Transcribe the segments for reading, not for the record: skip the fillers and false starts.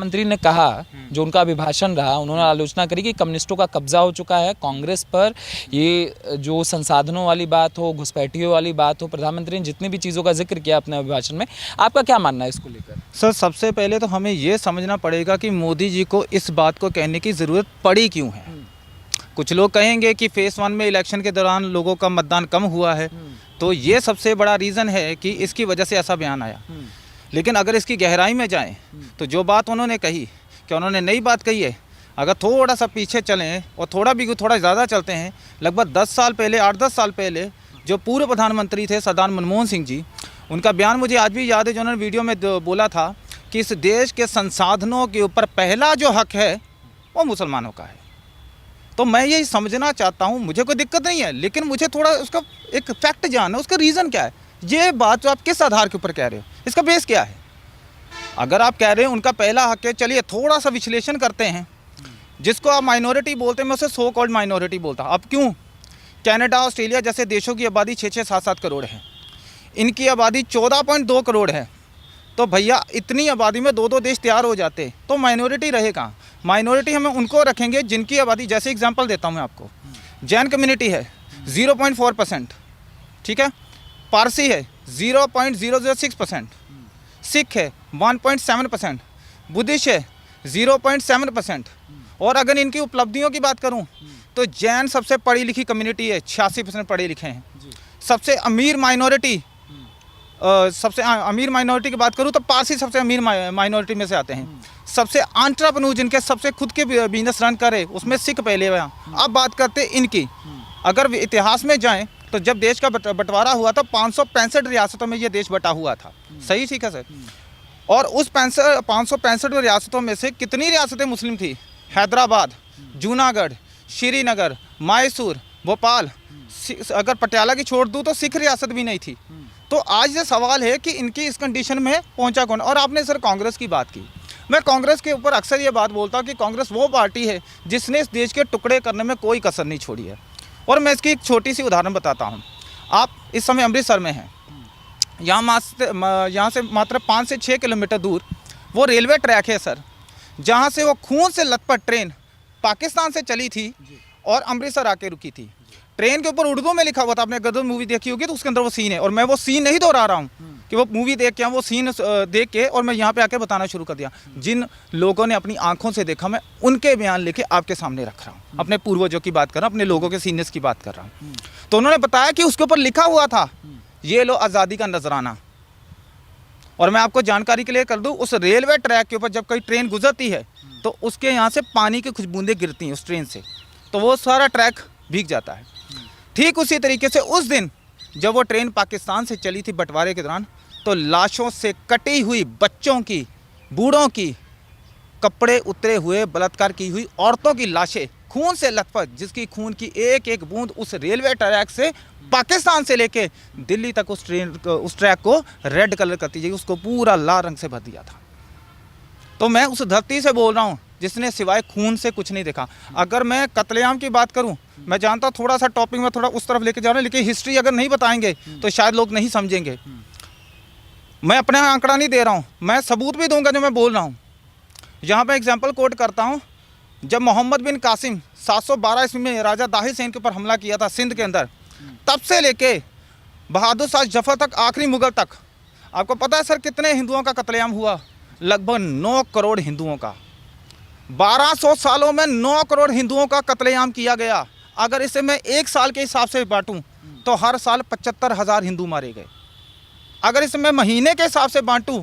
मंत्री ने कहा, जो उनका अभिभाषण रहा, उन्होंने आलोचना करी कि कम्युनिस्टों का कब्जा हो चुका है कांग्रेस पर। ये जो संसाधनों वाली बात हो, घुसपैठियों वाली बात हो, प्रधानमंत्री ने जितनी भी चीज़ों का जिक्र किया अपने अभिभाषण में, आपका क्या मानना है इसको लेकर? सर, सबसे पहले तो हमें ये समझना पड़ेगा कि मोदी जी को इस बात को कहने की ज़रूरत पड़ी क्यों है। कुछ लोग कहेंगे कि फेज़ 1 में इलेक्शन के दौरान लोगों का मतदान कम हुआ है, तो ये सबसे बड़ा रीज़न है कि इसकी वजह से ऐसा बयान आया। लेकिन अगर इसकी गहराई में जाएं तो जो बात उन्होंने कही, कि उन्होंने नई बात कही है, अगर थोड़ा सा पीछे चलें और थोड़ा ज़्यादा चलते हैं, लगभग 10 साल पहले, 8-10 साल पहले जो पूर्व प्रधानमंत्री थे सरदार मनमोहन सिंह जी, उनका बयान मुझे आज भी याद है, जो उन्होंने वीडियो में बोला था कि इस देश के संसाधनों के ऊपर पहला जो हक है वो मुसलमानों का है। तो मैं यही समझना चाहता हूँ, मुझे कोई दिक्कत नहीं है, लेकिन मुझे थोड़ा उसका एक फैक्ट जानना, उसका रीज़न क्या है। ये बात जो आप किस आधार के ऊपर कह रहे हो, इसका बेस क्या है? अगर आप कह रहे हैं उनका पहला हक है, चलिए थोड़ा सा विश्लेषण करते हैं। जिसको आप माइनॉरिटी बोलते हैं, मैं उसे सो कॉल्ड माइनॉरिटी बोलता हूँ। अब क्यों? कनाडा, ऑस्ट्रेलिया जैसे देशों की आबादी 6-6, 7-7 करोड़ है, इनकी आबादी 14.2 करोड़ है। तो भैया इतनी आबादी में 2-2 देश तैयार हो जाते, तो माइनॉरिटी रहे कहाँ? माइनॉरिटी हमें उनको रखेंगे जिनकी आबादी, जैसे एग्जांपल देता हूँ मैं आपको, जैन कम्युनिटी है 0.4%, ठीक है, पारसी है 0.006%, सिख है 1.7%, बुद्धिस्ट है 0.7%। और अगर इनकी उपलब्धियों की बात करूं तो जैन सबसे पढ़ी लिखी कम्युनिटी है, 86% पढ़े लिखे हैं। सबसे अमीर माइनॉरिटी, सबसे अमीर माइनॉरिटी की बात करूं तो पारसी सबसे अमीर माइनॉरिटी में से आते हैं। सबसे एंटरप्रेन्योर जिनके सबसे खुद के बिजनेस रन करे, उसमें सिख पहले हुआ। अब बात करते इनकी, अगर इतिहास में जाएं तो जब देश का बंटवारा हुआ था 565 रियासतों में ये देश बटा हुआ था। सही, ठीक है सर। और उस 565 रियासतों में से कितनी रियासतें मुस्लिम थी? हैदराबाद, जूनागढ़, श्रीनगर, मैसूर, भोपाल, अगर पटियाला की छोड़ दूँ तो सिख रियासत भी नहीं थी। तो आज ये सवाल है कि इनकी इस कंडीशन में पहुंचा कौन? और आपने सर कांग्रेस की बात की, मैं कांग्रेस के ऊपर अक्सर ये बात बोलता हूँ कि कांग्रेस वो पार्टी है जिसने इस देश के टुकड़े करने में कोई कसर नहीं छोड़ी है। और मैं इसकी एक छोटी सी उदाहरण बताता हूँ। आप इस समय अमृतसर में हैं, यहाँ से मात्र 5 से 6 किलोमीटर दूर वो रेलवे ट्रैक है सर, जहाँ से वो खून से लथपथ ट्रेन पाकिस्तान से चली थी और अमृतसर आके रुकी थी। ट्रेन के ऊपर उर्दू में लिखा हुआ था, आपने गदर मूवी देखी होगी तो उसके अंदर वो सीन है, और मैं वो सीन नहीं दोहरा रहा हूँ कि वो मूवी देख के, वो सीन देख के और मैं यहाँ पे आके बताना शुरू कर दिया। जिन लोगों ने अपनी आंखों से देखा, मैं उनके बयान लेके आपके सामने रख रहा हूँ। अपने पूर्वजों की बात कर रहा हूँ, अपने लोगों के सीनियर्स की बात कर रहा हूँ। तो उन्होंने बताया कि उसके ऊपर लिखा हुआ था, ये लो आज़ादी का नजराना। और मैं आपको जानकारी के लिए कर दूँ, उस रेलवे ट्रैक के ऊपर जब कोई ट्रेन गुजरती है तो उसके यहाँ से पानी की कुछ बूंदें गिरती हैं उस ट्रेन से, तो वो सारा ट्रैक भीग जाता है। ठीक उसी तरीके से उस दिन जब वो ट्रेन पाकिस्तान से चली थी बंटवारे के दौरान, तो लाशों से कटी हुई बच्चों की, बूढ़ों की, कपड़े उतरे हुए, बलात्कार की हुई औरतों की लाशें खून से लथपथ, जिसकी खून की एक एक बूंद उस रेलवे ट्रैक से पाकिस्तान से लेके दिल्ली तक उस ट्रैक को रेड कलर करती जाएगी, उसको पूरा लाल रंग से भर दिया था। तो मैं उस धरती से बोल रहा हूँ जिसने सिवाय खून से कुछ नहीं देखा। अगर मैं कत्लेआम की बात करूं, मैं जानता हूं थोड़ा सा टॉपिक में थोड़ा उस तरफ लेके जा रहा हूं, लेकिन हिस्ट्री अगर नहीं बताएंगे तो शायद लोग नहीं समझेंगे। मैं अपना आंकड़ा नहीं दे रहा हूं, मैं सबूत भी दूंगा जो मैं बोल रहा हूं। यहाँ पे एग्जाम्पल कोट करता हूं, जब मोहम्मद बिन कासिम 712 ईस्वी में राजा दाहिर सेन के ऊपर हमला किया था सिंध के अंदर, तब से लेके बहादुर शाह जफर तक, आखिरी मुगल तक, आपको पता है सर कितने हिंदुओं का कत्लेआम हुआ? लगभग 9 करोड़ हिंदुओं का। 1200 सालों में 9 करोड़ हिंदुओं का कत्लेआम किया गया। अगर इसे मैं 1 साल के हिसाब से बांटूं तो हर साल 75,000 हिंदू मारे गए। अगर इसे मैं महीने के हिसाब से बांटूं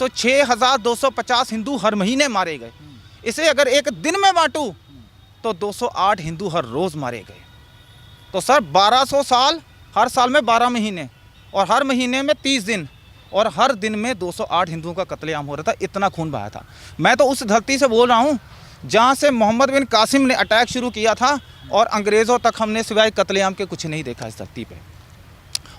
तो 6,250 हिंदू हर महीने मारे गए। इसे अगर एक दिन में बांटूं तो 208 हिंदू हर रोज़ मारे गए। तो सर 1200 साल, हर साल में 12 महीने और हर महीने में 30 दिन और हर दिन में 208 हिंदुओं का कत्लेआम हो रहा था। इतना खून बहाया था। मैं तो उस धरती से बोल रहा हूँ जहाँ से मोहम्मद बिन कासिम ने अटैक शुरू किया था और अंग्रेज़ों तक हमने सिवाय कत्लेआम के कुछ नहीं देखा इस धरती पे।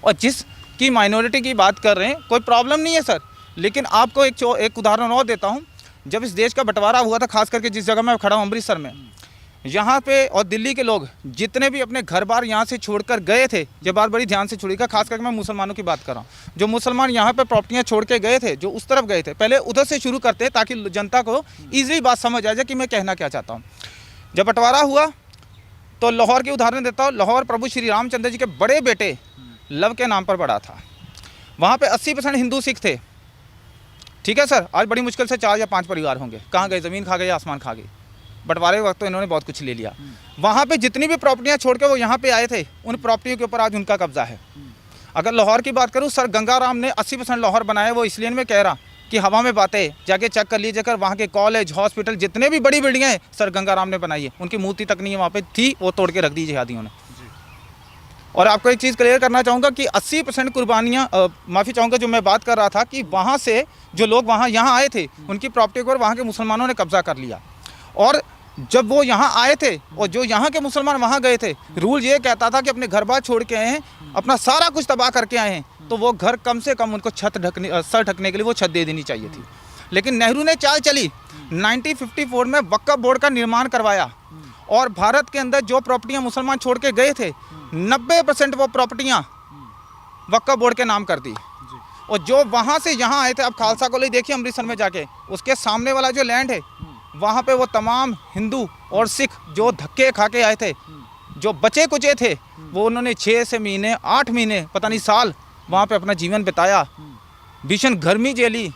और जिसकी माइनॉरिटी की बात कर रहे हैं, कोई प्रॉब्लम नहीं है सर, लेकिन आपको एक उदाहरण और देता हूँ। जब इस देश का बंटवारा हुआ था, खास करके जिस जगह मैं खड़ा हूँ अमृतसर में, यहाँ पे और दिल्ली के लोग जितने भी अपने घर बार यहाँ से छोड़कर गए थे, ये बात बड़ी ध्यान से छोड़िएगा, खास करके मैं मुसलमानों की बात कर रहा हूँ। जो मुसलमान यहाँ पे प्रॉपर्टियाँ छोड़ के गए थे, जो उस तरफ गए थे, पहले उधर से शुरू करते हैं ताकि जनता को ईजिली बात समझ आ जाए कि मैं कहना क्या चाहता हूँ। जब बंटवारा हुआ तो लाहौर की उदाहरण देता हूँ। लाहौर प्रभु श्री रामचंद्र जी के बड़े बेटे लव के नाम पर पड़ा था। वहाँ पे 80% हिंदू सिख थे, ठीक है सर। आज बड़ी मुश्किल से 4 या 5 परिवार होंगे। कहाँ गए? ज़मीन खा गए या आसमान खा गए। बंटवारे के वक्त तो इन्होंने बहुत कुछ ले लिया। वहाँ पे जितनी भी प्रॉपर्टियाँ छोड़ के वो यहाँ पे आए थे, उन प्रॉपर्टियों के ऊपर आज उनका कब्जा है। अगर लाहौर की बात करूँ, सर गंगाराम ने 80% लाहौर बनाया। वो इसलिए मैं कह रहा कि हवा में बातें, जाके चेक कर लीजिए। वहाँ के कॉलेज, हॉस्पिटल, जितने भी बड़ी बिल्डिंगें हैं सर गंगाराम ने बनाई है। उनकी मूर्ति तक नहीं है वहाँ पे थी, वो तोड़ के रख दी जिहादियों ने। और आपको एक चीज़ क्लियर करना चाहूँगा कि 80% कुर्बानियाँ, माफ़ी चाहूँगा, जो मैं बात कर रहा था कि वहाँ से जो लोग वहाँ यहाँ आए थे, उनकी प्रॉपर्टी को वहाँ के मुसलमानों ने कब्जा कर लिया। और जब वो यहाँ आए थे और जो यहाँ के मुसलमान वहाँ गए थे, रूल ये कहता था कि अपने घर बार छोड़ के आए हैं, अपना सारा कुछ तबाह करके आए हैं, तो वो घर कम से कम उनको सर ढकने के लिए वो छत दे देनी चाहिए थी। लेकिन नेहरू ने चाल चली, 1954 में वक्फ बोर्ड का निर्माण करवाया और भारत के अंदर जो प्रॉपर्टियाँ मुसलमान छोड़ के गए थे, 90% वो प्रॉपर्टियाँ वक्फ बोर्ड के नाम कर दी। और जो वहाँ से यहाँ आए थे, अब खालसा कॉलेज देखिए अमृतसर में जाके, उसके सामने वाला जो लैंड है, वहाँ पे वो तमाम हिंदू और सिख जो धक्के खा के आए थे, जो बचे कुचे थे, वो उन्होंने 6 से महीने, 8 महीने, पता नहीं साल वहाँ पे अपना जीवन बिताया। भीषण गर्मी झेली,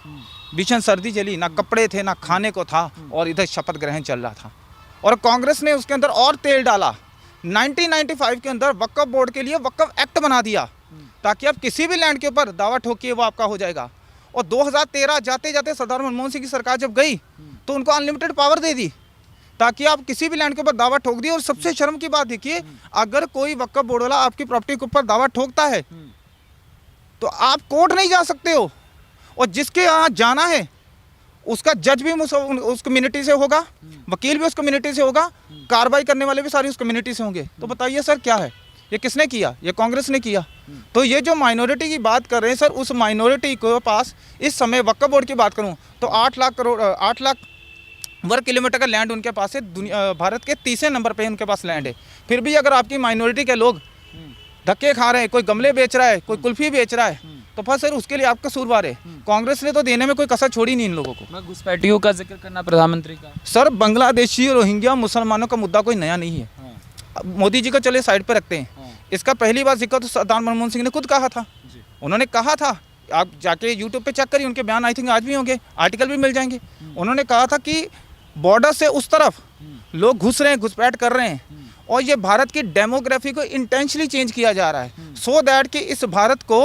भीषण सर्दी झेली, ना कपड़े थे, ना खाने को था, और इधर शपथ ग्रहण चल रहा था। और कांग्रेस ने उसके अंदर और तेल डाला। 1995 के अंदर वक्फ बोर्ड के लिए वक्फ एक्ट बना दिया ताकि आप किसी भी लैंड के ऊपर दावा ठोकिए वो आपका हो जाएगा। और 2013 जाते जाते सरदार मनमोहन सिंह की सरकार जब गई तो उनको अनलिमिटेड पावर दे दी ताकि आप किसी भी लैंड के ऊपर दावा ठोक दिए। और सबसे शर्म की बात देखिए, अगर कोई वक्फ बोर्ड वाला आपकी प्रॉपर्टी के ऊपर दावा ठोकता है तो आप कोर्ट नहीं जा सकते हो, और जिसके यहाँ जाना है उसका जज भी उस कम्युनिटी से होगा, वकील भी उस कम्युनिटी से होगा, कार्रवाई करने वाले भी सारी उस कम्युनिटी से होंगे। तो बताइए सर क्या है ये? किसने किया? ये कांग्रेस ने किया। तो ये जो माइनॉरिटी की बात कर रहे हैं सर, उस माइनॉरिटी के पास इस समय वक्फ बोर्ड की बात करूं तो 8 लाख वर्ग किलोमीटर का लैंड उनके पास है। भारत के 30वें नंबर पे उनके पास लैंड है। फिर भी अगर आपकी माइनॉरिटी के लोग धक्के खा रहे हैं, कोई गमले बेच रहा है, कोई कुल्फी बेच रहा है, तो फिर सर उसके लिए आपका कसूरवार है। कांग्रेस ने तो देने में कोई कसर छोड़ी नहीं इन लोगों को। मैं घुसपैठियों का जिक्र करना प्रधानमंत्री का। सर बांग्लादेशी, रोहिंग्या, मुसलमानों का मुद्दा कोई नया नहीं है। मोदी जी को चले साइड पर रखते हैं। इसका पहली बार जिक्र तो सरदार मनमोहन सिंह ने खुद कहा था। उन्होंने कहा था, आप जाके यूट्यूब पे चेक करिए, उनके बयान आई थिंक आज भी होंगे, आर्टिकल भी मिल जाएंगे। उन्होंने कहा था कि बॉर्डर से उस तरफ लोग घुस रहे हैं, घुसपैठ कर रहे हैं, और ये भारत की डेमोग्राफी को इंटेंशनली चेंज किया जा रहा है सो दैट कि इस भारत को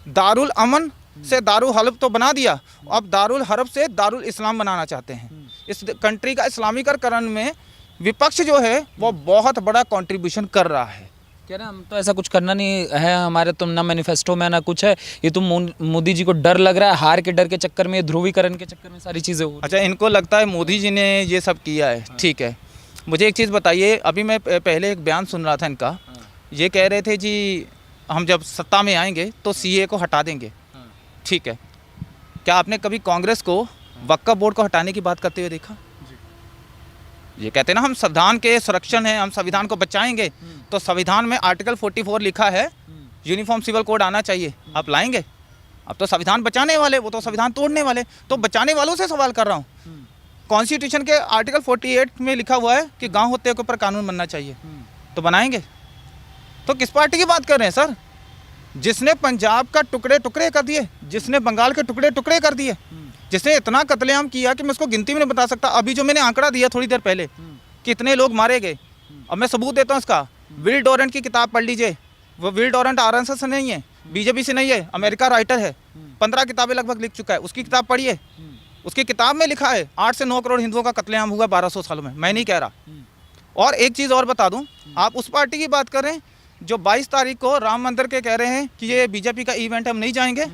दारुल अमन से दारुल हर्ब तो बना दिया, अब दारुल हर्ब से दारुल इस्लाम बनाना चाहते हैं। इस कंट्री का इस्लामीकरण में विपक्ष जो है वो बहुत बड़ा कंट्रीब्यूशन कर रहा है। कह रहे हैं हम तो ऐसा कुछ करना नहीं है, हमारे तो ना मैनिफेस्टो में ना कुछ है, ये तो मोदी जी को डर लग रहा है, हार के डर के चक्कर में, ध्रुवीकरण के चक्कर में सारी चीज़ें हो। अच्छा, इनको लगता है मोदी जी ने ये सब किया है, ठीक है। मुझे एक चीज़ बताइए, अभी मैं पहले एक बयान सुन रहा था इनका, ये कह रहे थे जी हम जब सत्ता में आएंगे तो सीए को हटा देंगे, ठीक है। क्या आपने कभी कांग्रेस को वक्फ बोर्ड को हटाने की बात करते हुए देखा? ये कहते हैं ना हम संविधान के संरक्षण हैं, हम संविधान को बचाएंगे, तो संविधान में आर्टिकल 44 लिखा है यूनिफॉर्म सिविल कोड आना चाहिए, आप लाएंगे? अब तो संविधान बचाने वाले, वो तो संविधान तोड़ने वाले। तो बचाने वालों से सवाल कर रहा हूँ। कॉन्स्टिट्यूशन के आर्टिकल 48 में लिखा हुआ है कि गांव होते के ऊपर कानून बनना चाहिए, तो बनाएंगे? तो किस पार्टी की बात कर रहे हैं सर? जिसने पंजाब का टुकड़े टुकड़े कर दिए, जिसने बंगाल के टुकड़े टुकड़े कर दिए, जिसने इतना कत्लेआम किया कि मैं उसको गिनती में नहीं बता सकता। अभी जो मैंने आंकड़ा दिया थोड़ी देर पहले, कितने लोग मारे गए, अब मैं सबूत देता हूँ इसका। विल डोरेंट की किताब पढ़ लीजिए। वो विल डोरेंट आरएसएस से नहीं है, बीजेपी से नहीं है, अमेरिका राइटर है, 15 किताबें लगभग लिख चुका है। उसकी किताब पढ़िए, उसकी किताब में लिखा है 8 से 9 करोड़ हिंदुओं का कत्लेआम हुआ 1200 सालों में। मैं नहीं कह रहा। और एक चीज़ और बता दूँ, आप उस पार्टी की बात करें जो 22 तारीख को राम मंदिर के कह रहे हैं कि ये बीजेपी का इवेंट है, हम नहीं जाएंगे,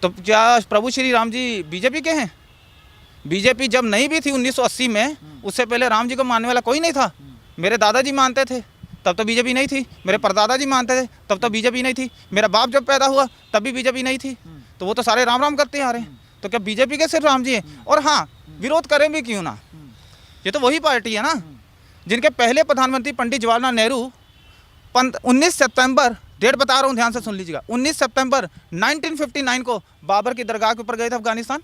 तो क्या प्रभु श्री राम जी बीजेपी के हैं? बीजेपी जब नहीं भी थी 1980 में, उससे पहले राम जी को मानने वाला कोई नहीं था। मेरे दादाजी मानते थे, तब तो बीजेपी नहीं थी। मेरे परदादा जी मानते थे, तब तो बीजेपी नहीं थी। मेरा बाप जब पैदा हुआ तब भी बीजेपी नहीं थी। तो वो तो सारे राम राम करते आ रहे हैं। तो क्या बीजेपी के सिर्फ राम जी हैं? और हाँ, विरोध करें भी क्यों ना, ये तो वही पार्टी है ना। जिनके पहले प्रधानमंत्री पंडित जवाहरलाल नेहरू 19 सितंबर, डेट बता रहा हूँ ध्यान से सुन लीजिएगा, 19 सितंबर 1959 को बाबर की दरगाह के ऊपर गए थे अफगानिस्तान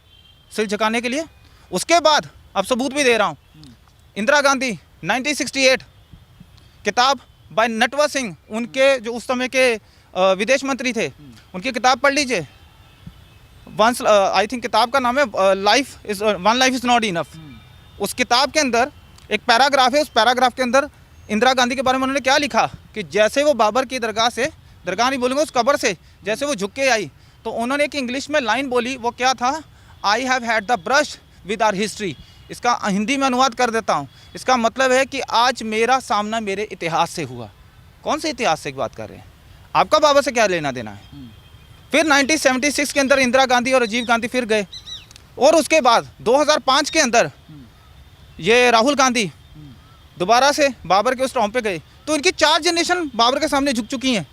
सिर झुकाने के लिए। उसके बाद अब सबूत भी दे रहा हूँ, इंदिरा गांधी 1968 किताब बाय नटवर सिंह, उनके जो उस समय के विदेश मंत्री थे, उनकी किताब पढ़ लीजिए। वंस आई थिंक किताब का नाम है one life is not enough. उस किताब के अंदर एक पैराग्राफ है, उस पैराग्राफ के अंदर इंदिरा गांधी के बारे में उन्होंने क्या लिखा कि जैसे वो बाबर की दरगाह से, दरगाह नहीं बोलूँगा, उस कब्र से जैसे वो झुक के आई, तो उन्होंने एक इंग्लिश में लाइन बोली, वो क्या था, I have had the brush with our history. इसका हिंदी में अनुवाद कर देता हूँ। इसका मतलब है कि आज मेरा सामना मेरे इतिहास से हुआ। कौन से इतिहास से की बात कर रहे हैं? आपका बाबर से क्या लेना देना है? फिर 1976 के अंदर इंदिरा गांधी और राजीव गांधी फिर गए, और उसके बाद 2005 के अंदर ये राहुल गांधी दोबारा से बाबर के उस टॉम पे गए। तो इनकी 4 जनरेशन बाबर के सामने झुक चुकी हैं,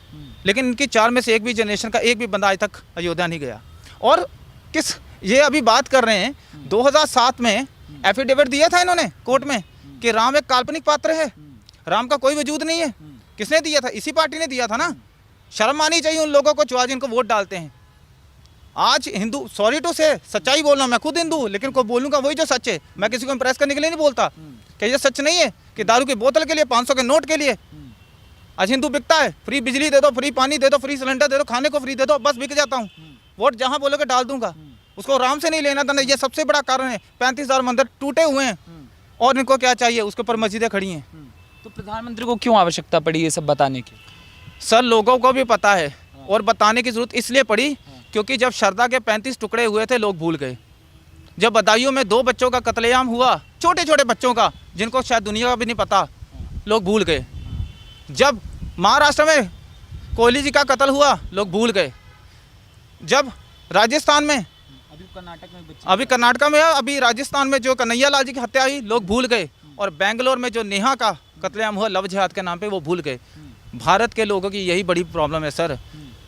लेकिन इनकी 4 में से एक भी जनरेशन का एक भी बंदा आज तक अयोध्या नहीं गया। और किस ये अभी बात कर रहे हैं, 2007 में एफिडेविट दिया था इन्होंने कोर्ट में कि राम एक काल्पनिक पात्र है, राम का कोई वजूद नहीं है। किसने दिया था? इसी पार्टी ने दिया था ना। शर्म आनी चाहिए उन लोगों को जो आज इनको वोट डालते हैं। आज हिंदू, सॉरी टू से, सच्चाई बोल रहा हूँ, मैं खुद हिंदू हूँ, लेकिन को बोलूँगा वही जो सच है। मैं किसी को इम्प्रेस करने के लिए नहीं बोलता कि ये सच नहीं है कि दारू की बोतल के लिए, 500 के नोट के लिए आज हिंदू बिकता है। फ्री बिजली दे दो, फ्री पानी दे दो, फ्री सिलेंडर दे दो, खाने को फ्री दे दो, बस बिक जाता हूँ। वोट जहाँ बोलोगे डाल दूंगा। उसको राम से नहीं लेना था। ये सबसे बड़ा कारण है। 35,000 मंदिर टूटे हुए हैं और इनको क्या चाहिए? उसके ऊपर मस्जिदें खड़ी हैं। तो प्रधानमंत्री को क्यों आवश्यकता पड़ी ये सब बताने की? सर लोगों को भी पता है, और बताने की जरूरत इसलिए पड़ी क्योंकि जब शरदा के 35 टुकड़े हुए थे, लोग भूल गए। जब बदायूं में 2 बच्चों का कत्लेआम हुआ, छोटे छोटे बच्चों का, जिनको शायद दुनिया का भी नहीं पता, लोग भूल गए। जब महाराष्ट्र में कोहली जी का कत्ल हुआ, लोग भूल गए। जब राजस्थान में, अभी कर्नाटक में, अभी राजस्थान में जो कन्हैया लाल जी की हत्या हुई, लोग भूल गए। और बेंगलोर में जो नेहा का कत्लेआम हुआ लव जिहाद के नाम पे, वो भूल गए। भारत के लोगों की यही बड़ी प्रॉब्लम है सर,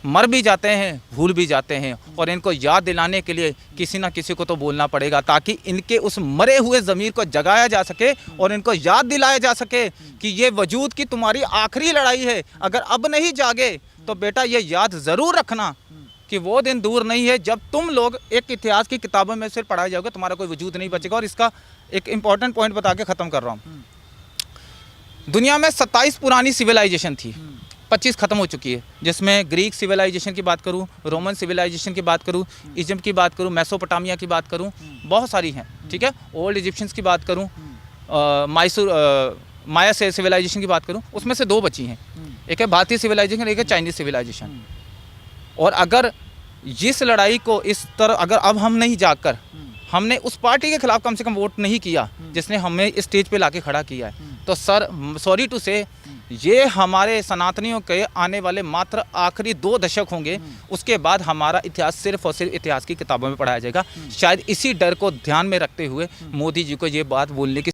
मर भी जाते हैं, भूल भी जाते हैं। और इनको याद दिलाने के लिए किसी ना किसी को तो बोलना पड़ेगा, ताकि इनके उस मरे हुए ज़मीर को जगाया जा सके और इनको याद दिलाया जा सके कि ये वजूद की तुम्हारी आखिरी लड़ाई है। अगर अब नहीं जागे तो बेटा ये याद ज़रूर रखना कि वो दिन दूर नहीं है जब तुम लोग एक इतिहास की किताबों में सिर्फ पढ़ाए जाओगे, तुम्हारा कोई वजूद नहीं बचेगा। और इसका एक इम्पॉर्टेंट पॉइंट बता के ख़त्म कर रहा हूँ। दुनिया में 27 पुरानी सिविलाइजेशन थी, 25 ख़त्म हो चुकी है, जिसमें ग्रीक सिविलाइजेशन की बात करूँ, रोमन सिविलाइजेशन की बात करूँ, इजिप्ट की बात करूँ, मेसोपोटामिया की बात करूँ, बहुत सारी हैं। ठीक है, ओल्ड इजिप्शियंस की बात करूँ, माया से सिविलाइजेशन की बात करूँ, उसमें से 2 बची हैं। एक है भारतीय सिविलाइजेशन, एक है चाइनीज़ सिविलाइजेशन। और अगर इस लड़ाई को इस तरह, अगर अब हम नहीं जाकर, हमने उस पार्टी के खिलाफ कम से कम वोट नहीं किया जिसने हमें इस स्टेज पे लाके खड़ा किया है, तो सर सॉरी टू से, ये हमारे सनातनियों के आने वाले मात्र आखिरी 2 दशक होंगे। उसके बाद हमारा इतिहास सिर्फ और सिर्फ इतिहास की किताबों में पढ़ाया जाएगा। शायद इसी डर को ध्यान में रखते हुए मोदी जी को ये बात बोलने की